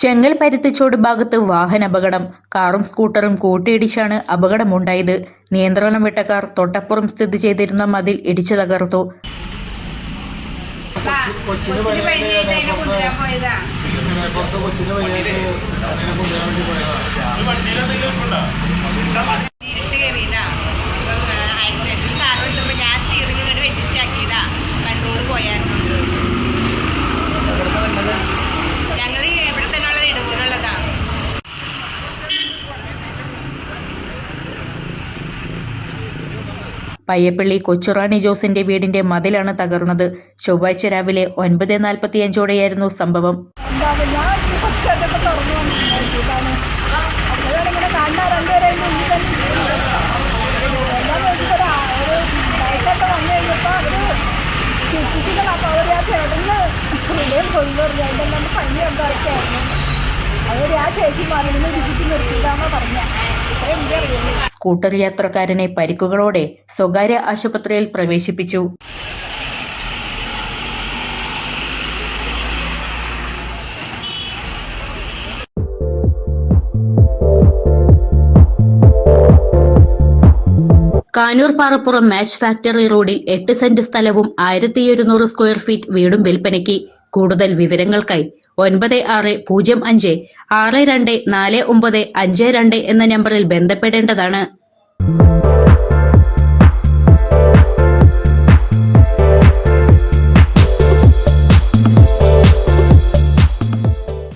ചെങ്ങൽ പരുത്തിച്ചോട് ഭാഗത്ത് വാഹനാപകടം. കാറും സ്കൂട്ടറും കൂട്ടിയിടിച്ചാണ് അപകടമുണ്ടായത്. നിയന്ത്രണം വിട്ട കാർ തൊട്ടപ്പുറം സ്ഥിതി ചെയ്തിരുന്ന മതിൽ ഇടിച്ചു തകർത്തു. പയ്യപ്പള്ളി കൊച്ചുറാണി ജോസിന്റെ വീടിന്റെ മതിലാണ് തകർന്നത്. ചൊവ്വാഴ്ച രാവിലെ 9:45 സംഭവം. സ്കൂട്ടർ യാത്രക്കാരനെ പരിക്കുകളോടെ സ്വകാര്യ ആശുപത്രിയിൽ പ്രവേശിപ്പിച്ചു. കാനൂർ പാറപ്പുറം മാച്ച് ഫാക്ടറി റോഡിൽ 8 സെന്റ് സ്ഥലവും 1200 സ്ക്വയർ ഫീറ്റ് വീടും വിൽപ്പനയ്ക്ക്. കൂടുതൽ വിവരങ്ങൾക്കായി 9605624952 എന്ന നമ്പറിൽ ബന്ധപ്പെടേണ്ടതാണ്.